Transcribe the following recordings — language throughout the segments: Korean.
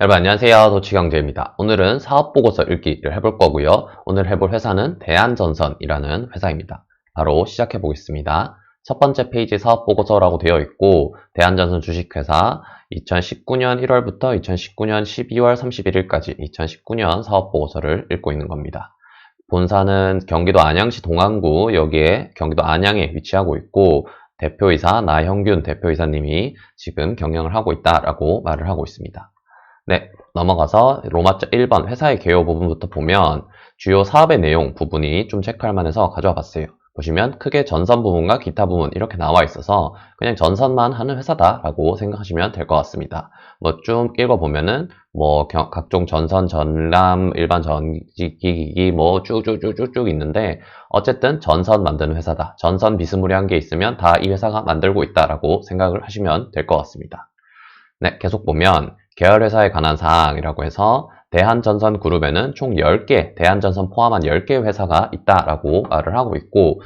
여러분 안녕하세요. 도치경제입니다. 오늘은 사업보고서 읽기를 해볼 거고요. 오늘 해볼 회사는 대한전선이라는 회사입니다. 바로 시작해 보겠습니다. 첫 번째 페이지 사업보고서라고 되어 있고 대한전선 주식회사 2019년 1월부터 2019년 12월 31일까지 2019년 사업보고서를 읽고 있는 겁니다. 본사는 경기도 안양시 동안구, 여기에 경기도 안양에 위치하고 있고 대표이사 나형균 대표이사님이 지금 경영을 하고 있다라고 말을 하고 있습니다. 네, 넘어가서 로마자 1번 회사의 개요 부분부터 보면 주요 사업의 내용 부분이 좀 체크할 만해서 가져와 봤어요. 보시면 크게 전선 부분과 기타 부분 이렇게 나와 있어서 그냥 전선만 하는 회사다라고 생각하시면 될 것 같습니다. 뭐 좀 읽어보면은 뭐 각종 전선, 전람, 일반 전기기기 뭐 쭉쭉쭉쭉쭉 있는데 어쨌든 전선 만드는 회사다. 전선 비스무리한 게 있으면 다 이 회사가 만들고 있다라고 생각을 하시면 될 것 같습니다. 네, 계속 보면 계열회사에 관한 사항이라고 해서 대한전선그룹에는 총 10개, 대한전선 포함한 10개 회사가 있다라고 말을 하고 있고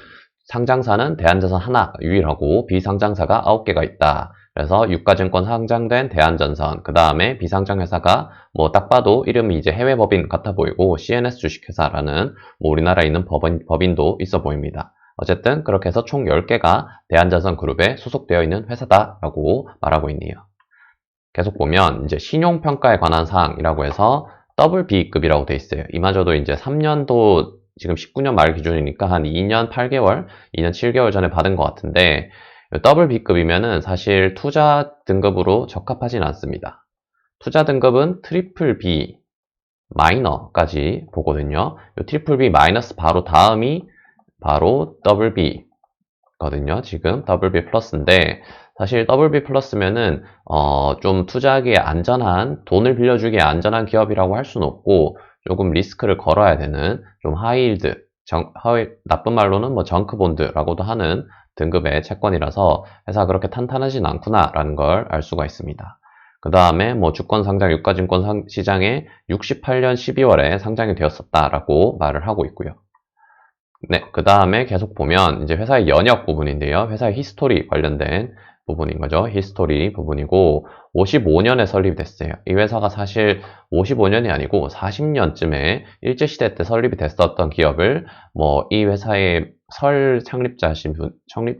상장사는 대한전선 하나 유일하고 비상장사가 9개가 있다. 그래서 유가증권 상장된 대한전선, 그 다음에 비상장회사가 뭐 딱 봐도 이름이 이제 해외법인 같아 보이고 CNS 주식회사라는 뭐 우리나라에 있는 법인도 있어 보입니다. 어쨌든 그렇게 해서 총 10개가 대한전선그룹에 소속되어 있는 회사다라고 말하고 있네요. 계속 보면 이제 신용평가에 관한 사항이라고 해서 WB급이라고 돼 있어요. 이마저도 이제 3년도 지금 19년 말 기준이니까 한 2년 8개월, 2년 7개월 전에 받은 것 같은데 WB급이면은 사실 투자 등급으로 적합하진 않습니다. 투자 등급은 트리플 B 마이너까지 보거든요. 이 트리플 B 마이너스 바로 다음이 바로 WB거든요. 지금 WB 플러스인데 사실 WB 플러스면은 좀 투자하기에 안전한, 돈을 빌려주기에 안전한 기업이라고 할 수는 없고 조금 리스크를 걸어야 되는 좀 하이힐드, 나쁜 말로는 뭐 정크본드라고도 하는 등급의 채권이라서 회사가 그렇게 탄탄하진 않구나라는 걸 알 수가 있습니다. 그 다음에 뭐 주권 상장 유가증권 시장에 68년 12월에 상장이 되었었다라고 말을 하고 있고요. 네, 그 다음에 계속 보면 이제 회사의 연역 부분인데요. 회사의 히스토리 관련된 부분인 거죠. 히스토리 부분이고 55년에 설립이 됐어요. 이 회사가 사실 55년이 아니고 40년쯤에 일제시대 때 설립이 됐었던 기업을 뭐 이 회사의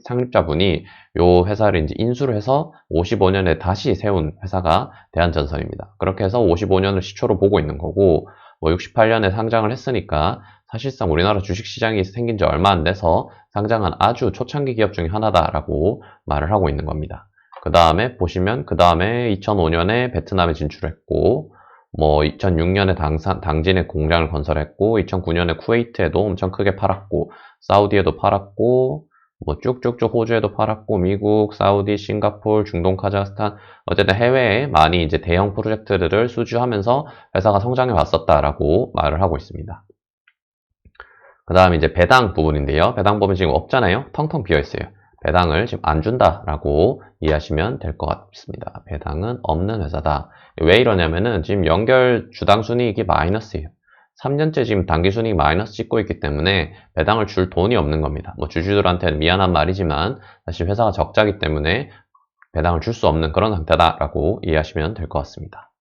창립자분이 요 회사를 이제 인수를 해서 55년에 다시 세운 회사가 대한전선입니다. 그렇게 해서 55년을 시초로 보고 있는 거고 뭐 68년에 상장을 했으니까 사실상 우리나라 주식시장이 생긴 지 얼마 안 돼서 상장한 아주 초창기 기업 중에 하나다라고 말을 하고 있는 겁니다. 그 다음에 보시면 그 다음에 2005년에 베트남에 진출했고 뭐 2006년에 당진에 공장을 건설했고 2009년에 쿠웨이트에도 엄청 크게 팔았고 사우디에도 팔았고 뭐 쭉쭉쭉 호주에도 팔았고 미국, 사우디, 싱가포르, 중동, 카자흐스탄 어쨌든 해외에 많이 이제 대형 프로젝트들을 수주하면서 회사가 성장해 왔었다라고 말을 하고 있습니다. 그 다음에 이제 배당 부분인데요. 배당 부분 지금 없잖아요. 텅텅 비어 있어요. 배당을 지금 안 준다라고 이해하시면 될 것 같습니다. 배당은 없는 회사다. 왜 이러냐면은 지금 연결 주당 순이익이 마이너스예요. 3년째 지금 당기 순이익 마이너스 찍고 있기 때문에 배당을 줄 돈이 없는 겁니다. 뭐 주주들한테는 미안한 말이지만 사실 회사가 적자기 때문에 배당을 줄 수 없는 그런 상태다라고 이해하시면 될 것 같습니다.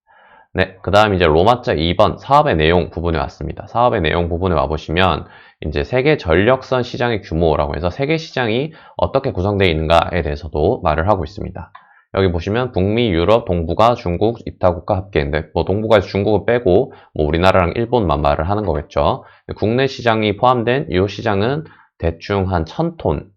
네, 그 다음 이제 로마자 2번 사업의 내용 부분에 왔습니다. 사업의 내용 부분에 와보시면 이제 세계 전력선 시장의 규모라고 해서 세계 시장이 어떻게 구성되어 있는가에 대해서도 말을 하고 있습니다. 여기 보시면 북미, 유럽, 동북아, 중국, 이타국가 합계인데 뭐 동북아에서 중국을 빼고 뭐 우리나라랑 일본만 말을 하는 거겠죠. 국내 시장이 포함된 이 시장은 대충 한 1000톤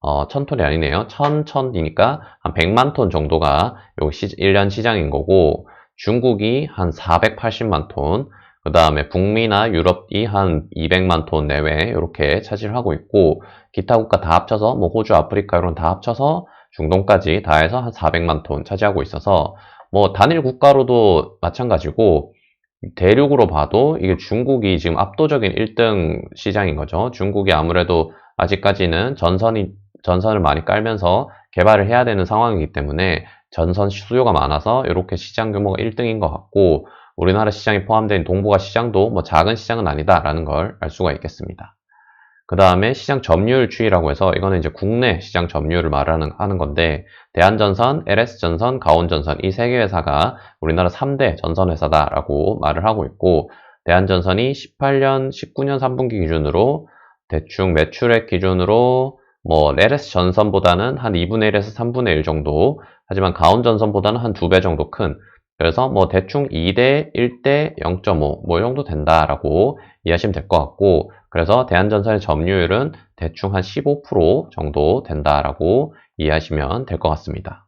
1000톤이 아니네요. 1000이니까 한 100만 톤 정도가 요 1년 시장인 거고 중국이 한 480만 톤, 그 다음에 북미나 유럽이 한 200만 톤 내외 이렇게 차지를 하고 있고 기타 국가 다 합쳐서 뭐 호주, 아프리카 이런 다 합쳐서 중동까지 다 해서 한 400만 톤 차지하고 있어서 뭐 단일 국가로도 마찬가지고 대륙으로 봐도 이게 중국이 지금 압도적인 1등 시장인 거죠. 중국이 아무래도 아직까지는 전선을 많이 깔면서 개발을 해야 되는 상황이기 때문에 전선 수요가 많아서 이렇게 시장 규모가 1등인 것 같고 우리나라 시장이 포함된 동북아 시장도 뭐 작은 시장은 아니다라는 걸 알 수가 있겠습니다. 그 다음에 시장 점유율 추이라고 해서 이거는 이제 국내 시장 점유율을 하는 건데 대한전선, LS전선, 가온전선 이 세 개 회사가 우리나라 3대 전선 회사다라고 말을 하고 있고 대한전선이 18년, 19년 3분기 기준으로 대충 매출액 기준으로 뭐 LS전선보다는 한 2분의 1에서 3분의 1 정도 하지만 가온전선보다는 한 2배 정도 큰 그래서 뭐 대충 2대 1대 0.5 뭐 이 정도 된다라고 이해하시면 될 것 같고 그래서 대한전선의 점유율은 대충 한 15% 정도 된다라고 이해하시면 될 것 같습니다.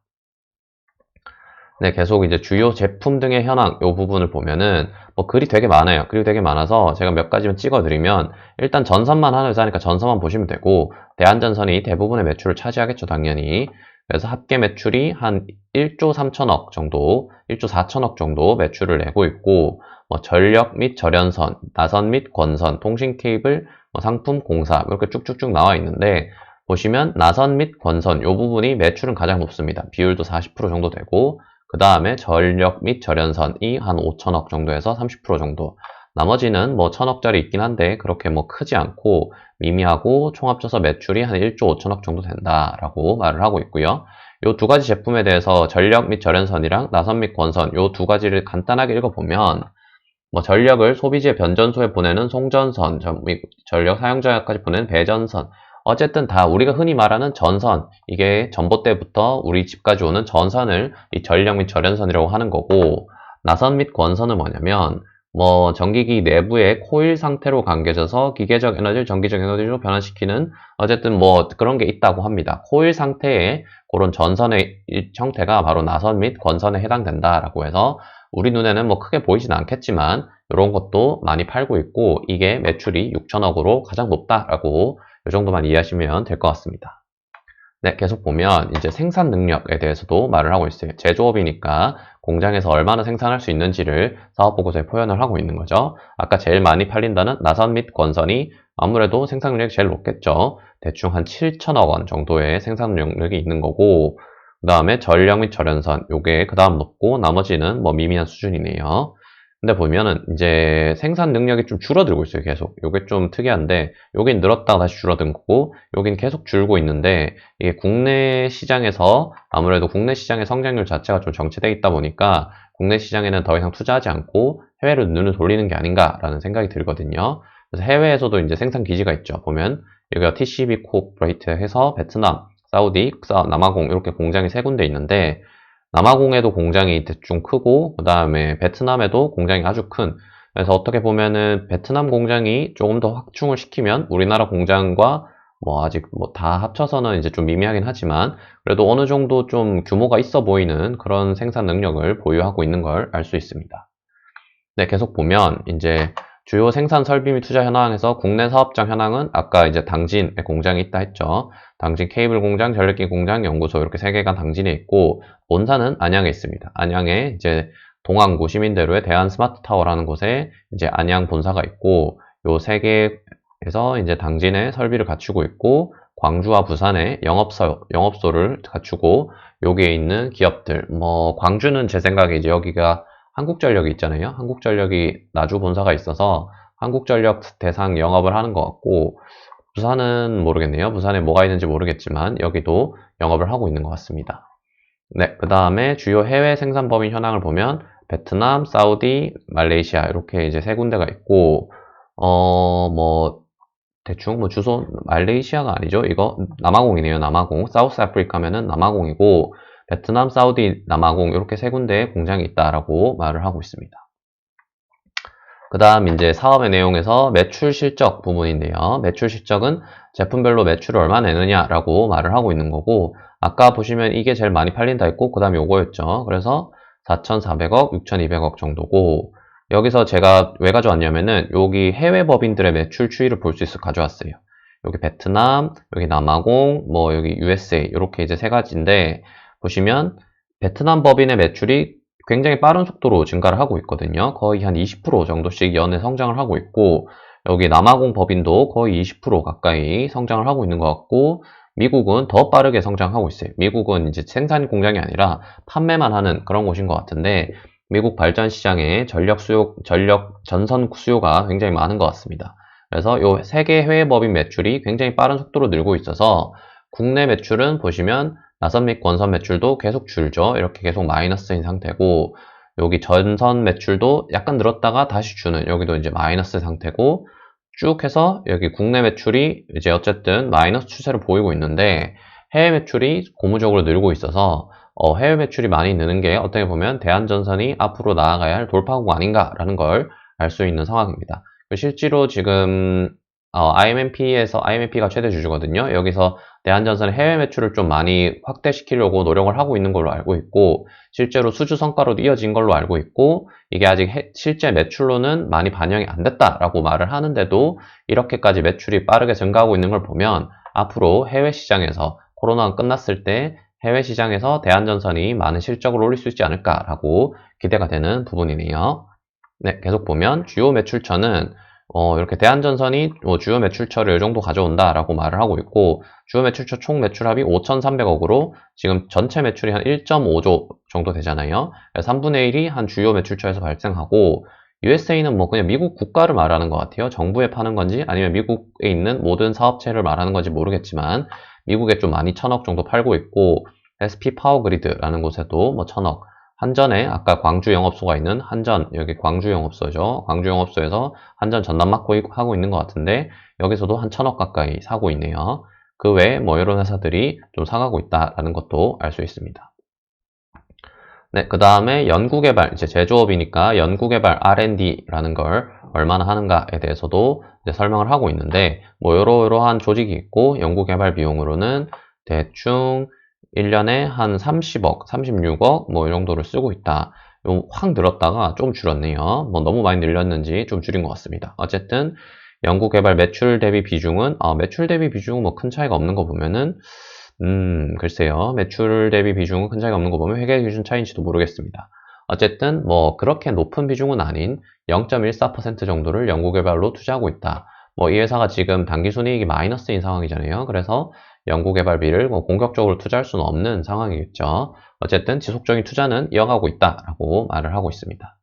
네, 계속 이제 주요 제품 등의 현황 이 부분을 보면은 뭐 글이 되게 많아요. 글이 되게 많아서 제가 몇 가지만 찍어드리면 일단 전선만 하는 회사니까 전선만 보시면 되고 대한전선이 대부분의 매출을 차지하겠죠, 당연히. 그래서 합계 매출이 한 1조 3천억 정도, 1조 4천억 정도 매출을 내고 있고 뭐 전력 및 절연선, 나선 및 권선, 통신 케이블, 뭐 상품 공사 이렇게 쭉쭉쭉 나와 있는데 보시면 나선 및 권선 이 부분이 매출은 가장 높습니다. 비율도 40% 정도 되고 그 다음에 전력 및 절연선이 한 5천억 정도에서 30% 정도. 나머지는 뭐 1천억짜리 있긴 한데 그렇게 뭐 크지 않고 미미하고 총 합쳐서 매출이 한 1조 5천억 정도 된다라고 말을 하고 있고요. 이 두 가지 제품에 대해서 전력 및 절연선이랑 나선 및 권선 이 두 가지를 간단하게 읽어보면 뭐 전력을 소비지의 변전소에 보내는 송전선, 전력 사용자까지 보내는 배전선 어쨌든 다 우리가 흔히 말하는 전선, 이게 전봇대부터 우리 집까지 오는 전선을 이 전력 및 절연선이라고 하는 거고 나선 및 권선은 뭐냐면 뭐 전기기 내부의 코일 상태로 감겨져서 기계적 에너지를 전기적 에너지로 변환시키는 어쨌든 뭐 그런 게 있다고 합니다. 코일 상태의 그런 전선의 형태가 바로 나선 및 권선에 해당된다라고 해서 우리 눈에는 뭐 크게 보이진 않겠지만 이런 것도 많이 팔고 있고 이게 매출이 6천억으로 가장 높다라고 이 정도만 이해하시면 될 것 같습니다. 네, 계속 보면 이제 생산 능력에 대해서도 말을 하고 있어요. 제조업이니까 공장에서 얼마나 생산할 수 있는지를 사업보고서에 표현을 하고 있는 거죠. 아까 제일 많이 팔린다는 나선 및 권선이 아무래도 생산 능력이 제일 높겠죠. 대충 한 7천억 원 정도의 생산 능력이 있는 거고 그 다음에 전력 및 절연선 요게 그 다음 높고 나머지는 뭐 미미한 수준이네요. 근데 보면은 이제 생산 능력이 좀 줄어들고 있어요, 계속. 요게 좀 특이한데, 여긴 늘었다가 다시 줄어든 거고, 여긴 계속 줄고 있는데, 이게 국내 시장에서 아무래도 국내 시장의 성장률 자체가 좀 정체되어 있다 보니까, 국내 시장에는 더 이상 투자하지 않고 해외로 눈을 돌리는 게 아닌가라는 생각이 들거든요. 그래서 해외에서도 이제 생산 기지가 있죠. 보면, 여기가 TCB 코퍼레이트 해서 베트남, 사우디, 남아공 이렇게 공장이 세 군데 있는데, 남아공에도 공장이 대충 크고 그 다음에 베트남에도 공장이 아주 큰 그래서 어떻게 보면은 베트남 공장이 조금 더 확충을 시키면 우리나라 공장과 뭐 아직 뭐 다 합쳐서는 이제 좀 미미하긴 하지만 그래도 어느 정도 좀 규모가 있어 보이는 그런 생산 능력을 보유하고 있는 걸 알 수 있습니다. 네, 계속 보면 이제 주요 생산 설비 및 투자 현황에서 국내 사업장 현황은 아까 이제 당진에 공장이 있다 했죠. 당진 케이블 공장, 전력기 공장, 연구소 이렇게 세 개가 당진에 있고 본사는 안양에 있습니다. 안양에 이제 동안구 시민대로의 대한 스마트 타워라는 곳에 이제 안양 본사가 있고 요 세 개에서 이제 당진에 설비를 갖추고 있고 광주와 부산에 영업소를 갖추고 여기에 있는 기업들 뭐 광주는 제 생각에 이제 여기가 한국전력이 있잖아요. 한국전력이 나주 본사가 있어서 한국전력 대상 영업을 하는 것 같고 부산은 모르겠네요. 부산에 뭐가 있는지 모르겠지만 여기도 영업을 하고 있는 것 같습니다. 네, 그 다음에 주요 해외 생산 범위 현황을 보면 베트남, 사우디, 말레이시아 이렇게 이제 세 군데가 있고 뭐 대충 뭐 주소 말레이시아가 아니죠. 이거 남아공이네요. 남아공. 사우스 아프리카면은 남아공이고 베트남, 사우디, 남아공 이렇게 세 군데에 공장이 있다라고 말을 하고 있습니다. 그 다음 이제 사업의 내용에서 매출 실적 부분인데요. 매출 실적은 제품별로 매출을 얼마 내느냐라고 말을 하고 있는 거고 아까 보시면 이게 제일 많이 팔린다 했고 그 다음에 요거였죠. 그래서 4,400억, 6,200억 정도고 여기서 제가 왜 가져왔냐면은 여기 해외 법인들의 매출 추이를 볼 수 있어 가져왔어요. 여기 베트남, 여기 남아공, 뭐 여기 USA 이렇게 이제 세 가지인데 보시면 베트남 법인의 매출이 굉장히 빠른 속도로 증가를 하고 있거든요. 거의 한 20% 정도씩 연애 성장을 하고 있고 여기 남아공 법인도 거의 20% 가까이 성장을 하고 있는 것 같고 미국은 더 빠르게 성장하고 있어요. 미국은 이제 생산 공장이 아니라 판매만 하는 그런 곳인 것 같은데 미국 발전 시장에 전선 수요가 굉장히 많은 것 같습니다. 그래서 요 세계 해외 법인 매출이 굉장히 빠른 속도로 늘고 있어서 국내 매출은 보시면 나선 및 권선 매출도 계속 줄죠. 이렇게 계속 마이너스인 상태고 여기 전선 매출도 약간 늘었다가 다시 주는 여기도 이제 마이너스 상태고 쭉 해서 여기 국내 매출이 이제 어쨌든 마이너스 추세를 보이고 있는데 해외 매출이 고무적으로 늘고 있어서 해외 매출이 많이 느는 게 어떻게 보면 대한전선이 앞으로 나아가야 할 돌파구가 아닌가라는 걸 알 수 있는 상황입니다. 실제로 지금 IMMP가 최대 주주거든요. 여기서 대한전선의 해외 매출을 좀 많이 확대시키려고 노력을 하고 있는 걸로 알고 있고 실제로 수주 성과로도 이어진 걸로 알고 있고 이게 아직 실제 매출로는 많이 반영이 안 됐다라고 말을 하는데도 이렇게까지 매출이 빠르게 증가하고 있는 걸 보면 앞으로 해외 시장에서 코로나가 끝났을 때 해외 시장에서 대한전선이 많은 실적을 올릴 수 있지 않을까라고 기대가 되는 부분이네요. 네, 계속 보면 주요 매출처는 이렇게 대한전선이 주요 매출처를 이 정도 가져온다라고 말을 하고 있고 주요 매출처 총 매출합이 5,300억으로 지금 전체 매출이 한 1.5조 정도 되잖아요. 3분의 1이 한 주요 매출처에서 발생하고 USA는 뭐 그냥 미국 국가를 말하는 것 같아요. 정부에 파는 건지 아니면 미국에 있는 모든 사업체를 말하는 건지 모르겠지만 미국에 좀 많이 1,000억 정도 팔고 있고 SP 파워그리드라는 곳에도 뭐 1,000억 한전에 아까 광주 영업소가 있는 한전 여기 광주 영업소죠. 광주 영업소에서 한전 전담 맡고 하고 있는 것 같은데 여기서도 한 1,000억 가까이 사고 있네요. 그 외에 뭐 이런 회사들이 좀 사가고 있다라는 것도 알 수 있습니다. 네, 그 다음에 연구개발, 이제 제조업이니까 연구개발 R&D라는 걸 얼마나 하는가에 대해서도 이제 설명을 하고 있는데, 뭐, 이러한 조직이 있고, 연구개발 비용으로는 대충 1년에 한 30억, 36억, 뭐, 이 정도를 쓰고 있다. 확 늘었다가 좀 줄었네요. 뭐, 너무 많이 늘렸는지 좀 줄인 것 같습니다. 어쨌든, 연구개발 매출 대비 비중은, 매출 대비 비중은 뭐 큰 차이가 없는 거 보면은, 글쎄요. 매출 대비 비중은 큰 차이가 없는 거 보면 회계 기준 차이인지도 모르겠습니다. 어쨌든 뭐 그렇게 높은 비중은 아닌 0.14% 정도를 연구개발로 투자하고 있다. 뭐 이 회사가 지금 당기순이익이 마이너스인 상황이잖아요. 그래서 연구개발비를 뭐 공격적으로 투자할 수는 없는 상황이겠죠. 어쨌든 지속적인 투자는 이어가고 있다라고 말을 하고 있습니다.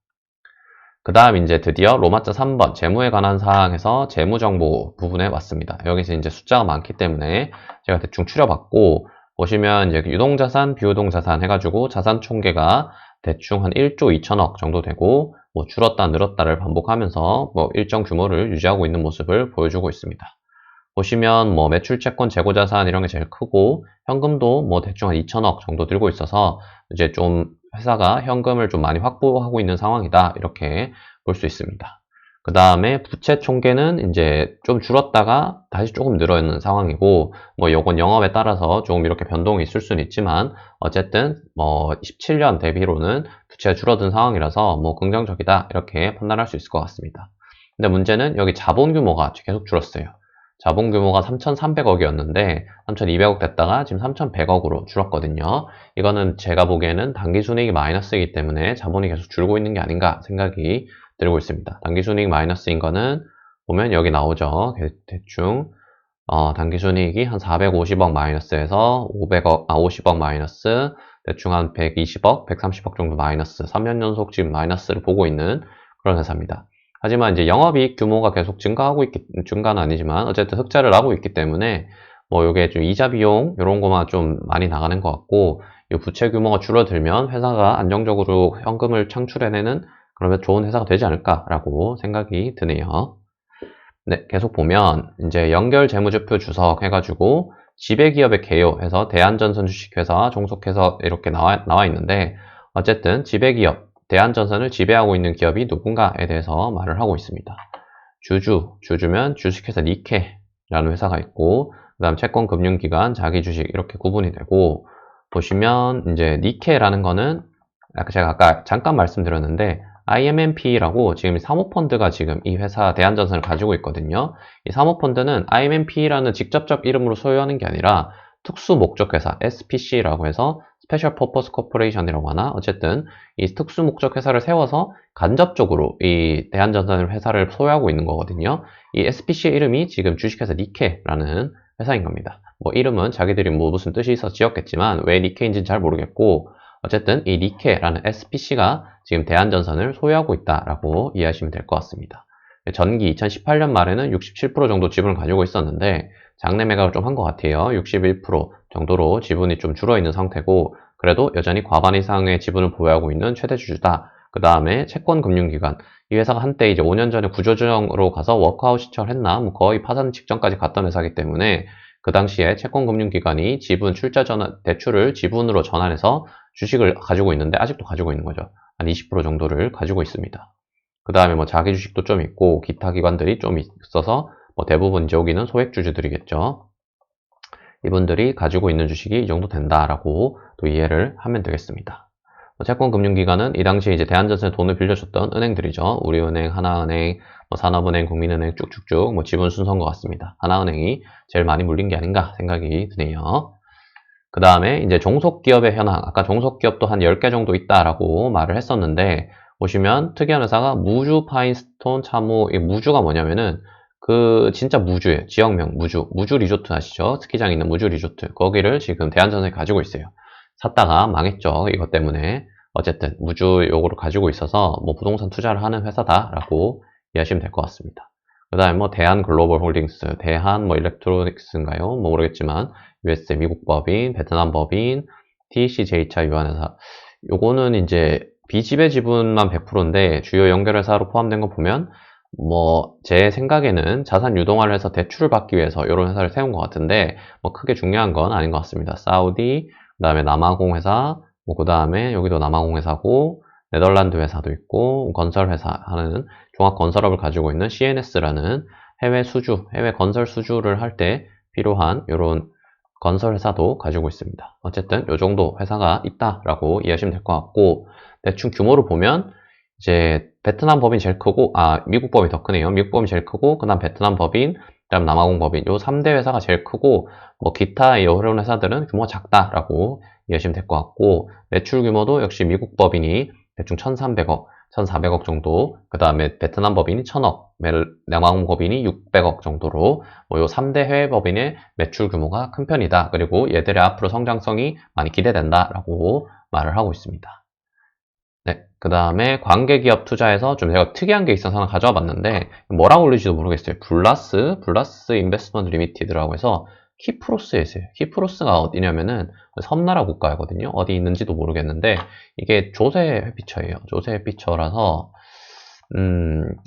그 다음 이제 드디어 로마자 3번 재무에 관한 사항에서 재무정보 부분에 왔습니다. 여기서 이제 숫자가 많기 때문에 제가 대충 추려봤고 보시면 이제 유동자산, 비유동자산 해가지고 자산 총계가 대충 한 1조 2천억 정도 되고 뭐 줄었다 늘었다를 반복하면서 뭐 일정 규모를 유지하고 있는 모습을 보여주고 있습니다. 보시면 뭐 매출채권 재고자산 이런 게 제일 크고 현금도 뭐 대충 한 2천억 정도 들고 있어서 이제 좀 회사가 현금을 좀 많이 확보하고 있는 상황이다 이렇게 볼 수 있습니다. 그 다음에 부채 총계는 이제 좀 줄었다가 다시 조금 늘어있는 상황이고 뭐 요건 영업에 따라서 조금 이렇게 변동이 있을 수는 있지만 어쨌든 뭐 17년 대비로는 부채가 줄어든 상황이라서 뭐 긍정적이다 이렇게 판단할 수 있을 것 같습니다. 근데 문제는 여기 자본 규모가 계속 줄었어요. 자본 규모가 3,300억이었는데 3,200억 됐다가 지금 3,100억으로 줄었거든요. 이거는 제가 보기에는 단기순이익이 마이너스이기 때문에 자본이 계속 줄고 있는 게 아닌가 생각이 들고 있습니다. 단기순이익 마이너스인 거는 보면 여기 나오죠. 대충 단기순이익이 한 450억 마이너스에서 50억 마이너스 대충 한 120억, 130억 정도 마이너스 3년 연속 지금 마이너스를 보고 있는 그런 회사입니다. 하지만 이제 영업이익 규모가 계속 증가는 아니지만 어쨌든 흑자를 나고 있기 때문에 뭐 요게 좀 이자 비용 이런 거만 좀 많이 나가는 것 같고 이 부채 규모가 줄어들면 회사가 안정적으로 현금을 창출해내는 그러면 좋은 회사가 되지 않을까라고 생각이 드네요. 네, 계속 보면 이제 연결 재무제표 주석 해가지고 지배기업의 개요해서 대한전선 주식회사 종속해서 이렇게 나와 있는데 어쨌든 지배기업 대한전선을 지배하고 있는 기업이 누군가에 대해서 말을 하고 있습니다. 주주면 주식회사 니케라는 회사가 있고 그 다음 채권금융기관 자기주식 이렇게 구분이 되고 보시면 이제 니케라는 거는 제가 아까 잠깐 말씀드렸는데 IMMP라고 지금 사모펀드가 지금 이 회사 대한전선을 가지고 있거든요. 이 사모펀드는 IMMP라는 직접적 이름으로 소유하는 게 아니라 특수목적회사 SPC라고 해서 스페셜 퍼포스 코퍼레이션이라고 하나 어쨌든 이 특수목적 회사를 세워서 간접적으로 이 대한전선 회사를 소유하고 있는 거거든요. 이 SPC의 이름이 지금 주식회사 니케라는 회사인 겁니다. 뭐 이름은 자기들이 뭐 무슨 뜻이 있어 지었겠지만 왜 니케인지는 잘 모르겠고 어쨌든 이 니케라는 SPC가 지금 대한전선을 소유하고 있다라고 이해하시면 될 것 같습니다. 전기 2018년 말에는 67% 정도 지분을 가지고 있었는데 장내 매각을 좀 한 것 같아요. 61% 정도로 지분이 좀 줄어있는 상태고 그래도 여전히 과반 이상의 지분을 보유하고 있는 최대 주주다. 그 다음에 채권금융기관, 이 회사가 한때 이제 5년 전에 구조조정으로 가서 워크아웃 신청을 했나 뭐 거의 파산 직전까지 갔던 회사이기 때문에 그 당시에 채권금융기관이 지분 출자 전환 대출을 지분으로 전환해서 주식을 가지고 있는데 아직도 가지고 있는 거죠. 한 20% 정도를 가지고 있습니다. 그 다음에 뭐 자기 주식도 좀 있고 기타 기관들이 좀 있어서 뭐 대부분 이제 여기는 소액 주주들이겠죠. 이분들이 가지고 있는 주식이 이 정도 된다라고 또 이해를 하면 되겠습니다. 채권금융기관은 이 당시에 이제 대한전선에 돈을 빌려줬던 은행들이죠. 우리은행, 하나은행, 뭐 산업은행, 국민은행 쭉쭉쭉 뭐 지분 순서인 것 같습니다. 하나은행이 제일 많이 물린 게 아닌가 생각이 드네요. 그 다음에 이제 종속기업의 현황, 아까 종속기업도 한 10개 정도 있다라고 말을 했었는데 보시면 특이한 회사가 무주 파인스톤 차무, 이 무주가 뭐냐면은 그 진짜 무주예요. 지역명 무주 리조트 아시죠? 스키장 있는 무주 리조트, 거기를 지금 대한전선이 가지고 있어요. 샀다가 망했죠. 이것 때문에. 어쨌든 무주 요거를 가지고 있어서 뭐 부동산 투자를 하는 회사다라고 이해하시면 될 것 같습니다. 그 다음에 뭐 대한 글로벌 홀딩스, 대한 뭐 일렉트로닉스인가요? 뭐 모르겠지만 USA 미국 법인, 베트남 법인, TCJ차 유한회사. 요거는 이제 비지배 지분만 100%인데 주요 연결회사로 포함된 거 보면 뭐 제 생각에는 자산 유동화를 해서 대출을 받기 위해서 이런 회사를 세운 것 같은데 뭐 크게 중요한 건 아닌 것 같습니다. 사우디, 그 다음에 남아공 회사, 뭐 그 다음에 여기도 남아공 회사고 네덜란드 회사도 있고 건설 회사 하는 종합 건설업을 가지고 있는 CNS라는 해외 건설 수주를 할 때 필요한 이런 건설 회사도 가지고 있습니다. 어쨌든 이 정도 회사가 있다라고 이해하시면 될 것 같고 대충 규모를 보면 이제 베트남 법인 제일 크고 미국 법인이 더 크네요. 미국 법인이 제일 크고 그다음 베트남 법인, 그다음 남아공 법인 요 3대 회사가 제일 크고 뭐 기타 여러 회사들은 규모가 작다라고 이해하시면 될 것 같고 매출 규모도 역시 미국 법인이 대충 1,300억, 1,400억 정도, 그 다음에 베트남 법인이 1,000억, 남아공 법인이 600억 정도로 뭐 요 3대 해외 법인의 매출 규모가 큰 편이다. 그리고 얘들의 앞으로 성장성이 많이 기대된다라고 말을 하고 있습니다. 네, 그 다음에 관계기업 투자에서 좀 제가 특이한 게 있어서 하나 가져와 봤는데 뭐라고 올릴지도 모르겠어요. 블라스 인베스트먼트 리미티드라고 해서 키프로스에 있어요. 키프로스가 어디냐면은 섬나라 국가거든요. 어디 있는지도 모르겠는데 이게 조세 회피처예요. 조세 회피처라서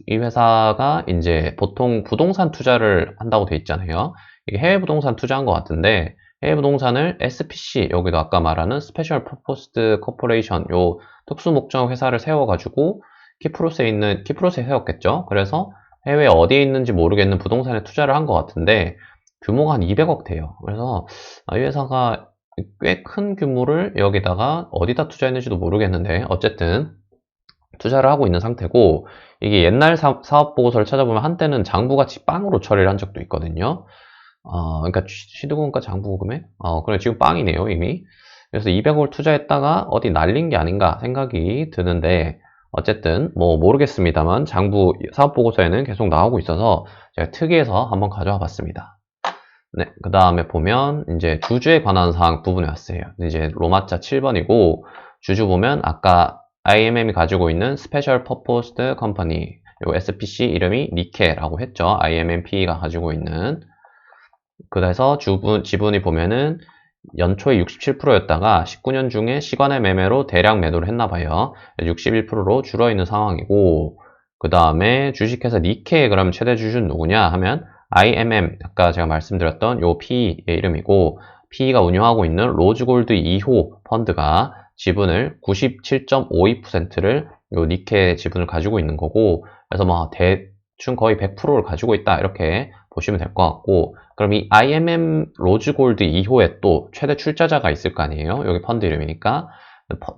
이 회사가 이제 보통 부동산 투자를 한다고 돼 있잖아요. 이게 해외 부동산 투자한 것 같은데 해외 부동산을 SPC, 여기도 아까 말하는 스페셜 퍼포스드 코퍼레이션, 요 특수 목적 회사를 세워가지고 키프로스에 세웠겠죠. 그래서 해외 어디에 있는지 모르겠는 부동산에 투자를 한 것 같은데 규모가 한 200억 돼요. 그래서 이 회사가 꽤 큰 규모를 여기다가 어디다 투자했는지도 모르겠는데 어쨌든 투자를 하고 있는 상태고 이게 옛날 사업 보고서를 찾아보면 한때는 장부같이 빵으로 처리를 한 적도 있거든요. 그러니까 취득원가 장부금액? 그래 지금 빵이네요 이미. 그래서 200억을 투자했다가 어디 날린 게 아닌가 생각이 드는데 어쨌든 뭐 모르겠습니다만 장부 사업 보고서에는 계속 나오고 있어서 제가 특이해서 한번 가져와 봤습니다. 네, 그 다음에 보면 이제 주주에 관한 사항 부분에 왔어요. 이제 로마자 7번이고 주주 보면 아까 IMM이 가지고 있는 스페셜 퍼포스드 컴퍼니, 요 SPC 이름이 니케라고 했죠. IMMP가 가지고 있는. 그래서 지분이 보면은 연초에 67%였다가 19년 중에 시간의 매매로 대량 매도를 했나 봐요. 61%로 줄어있는 상황이고 그 다음에 주식회사 니케의 그럼 최대 주주는 누구냐 하면 IMM, 아까 제가 말씀드렸던 요 PE의 이름이고 PE가 운영하고 있는 로즈골드 2호 펀드가 지분을 97.52%를 요 니케 지분을 가지고 있는 거고 그래서 뭐 대충 거의 100%를 가지고 있다 이렇게 보시면 될 것 같고 그럼 이 IMM 로즈골드 2호에 또 최대 출자자가 있을 거 아니에요? 여기 펀드 이름이니까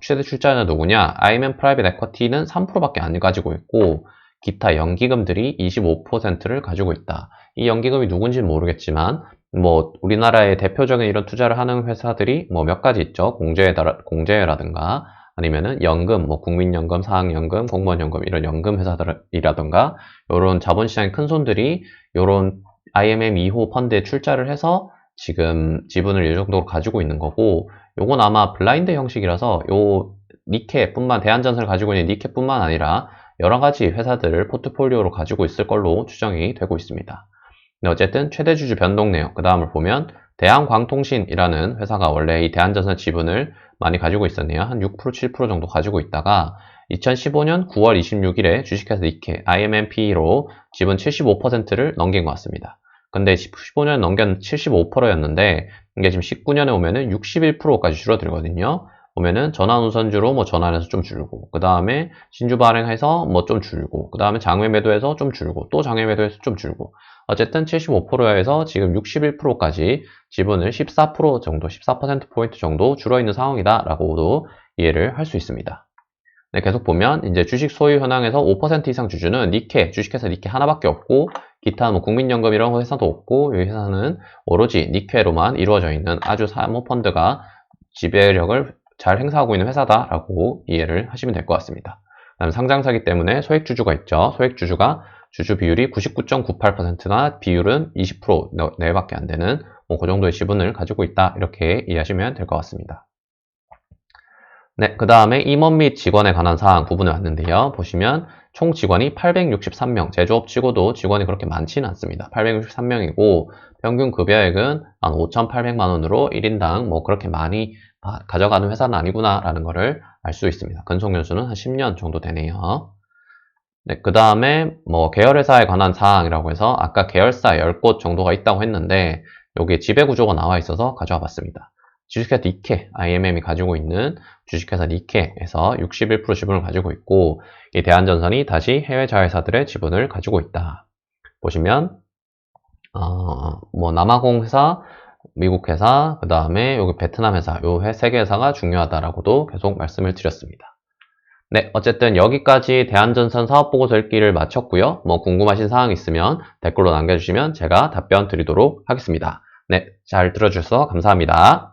최대 출자자 누구냐? IMM 프라이빗 에쿼티는 3%밖에 안 가지고 있고 기타 연기금들이 25%를 가지고 있다. 이 연기금이 누군지는 모르겠지만 뭐 우리나라의 대표적인 이런 투자를 하는 회사들이 뭐 몇 가지 있죠. 공제회라든가 아니면은 연금, 뭐 국민연금, 사학연금, 공무원연금 이런 연금 회사들이라든가 이런 자본시장의 큰 손들이 이런 IMM 2호 펀드에 출자를 해서 지금 지분을 이 정도로 가지고 있는 거고 요건 아마 블라인드 형식이라서 요 니케뿐만 대한전선을 가지고 있는 니케뿐만 아니라 여러 가지 회사들을 포트폴리오로 가지고 있을 걸로 추정이 되고 있습니다. 네, 어쨌든 최대 주주 변동 내역, 그 다음을 보면 대한광통신이라는 회사가 원래 이 대한전선 지분을 많이 가지고 있었네요. 한 6%, 7% 정도 가지고 있다가 2015년 9월 26일에 주식회사 니케 IMMP로 지분 75%를 넘긴 것 같습니다. 근데 15년 넘긴 75%였는데 이게 지금 19년에 오면은 61%까지 줄어들거든요. 보면은 전환우선주로 뭐 전환해서 좀 줄고, 그 다음에 신주 발행해서 뭐 좀 줄고, 그 다음에 장외 매도해서 좀 줄고, 또 장외 매도해서 좀 줄고, 어쨌든 75%에서 지금 61%까지 지분을 14% 정도, 14%포인트 정도 줄어있는 상황이다라고도 이해를 할 수 있습니다. 네, 계속 보면 이제 주식 소유 현황에서 5% 이상 주주는 니케, 주식회사 니케 하나밖에 없고 기타 뭐 국민연금 이런 회사도 없고 이 회사는 오로지 니케로만 이루어져 있는 아주 사모펀드가 지배력을 잘 행사하고 있는 회사다라고 이해를 하시면 될 것 같습니다. 그다음 상장사기 때문에 소액주주가 있죠. 소액주주가 주주 비율이 99.98%나 비율은 20% 내외밖에 안 되는 그 정도의 지분을 가지고 있다. 이렇게 이해하시면 될 것 같습니다. 네, 그 다음에 임원 및 직원에 관한 사항 부분에 왔는데요. 보시면 총 직원이 863명, 제조업 치고도 직원이 그렇게 많지는 않습니다. 863명이고 평균 급여액은 한 5,800만 원으로 1인당 뭐 그렇게 많이 가져가는 회사는 아니구나라는 것을 알 수 있습니다. 근속연수는 한 10년 정도 되네요. 네, 그 다음에 뭐 계열회사에 관한 사항이라고 해서 아까 계열사 10곳 정도가 있다고 했는데 여기에 지배구조가 나와 있어서 가져와 봤습니다. 주식회사 니케, IMM이 가지고 있는 주식회사 니케에서 61% 지분을 가지고 있고 이 대한전선이 다시 해외 자회사들의 지분을 가지고 있다. 보시면 뭐 남아공 회사, 미국 회사, 그 다음에 여기 베트남 회사, 요 세 개 회사가 중요하다라고도 계속 말씀을 드렸습니다. 네, 어쨌든 여기까지 대한전선 사업보고서 읽기를 마쳤고요. 뭐 궁금하신 사항 있으면 댓글로 남겨주시면 제가 답변 드리도록 하겠습니다. 네, 잘 들어주셔서 감사합니다.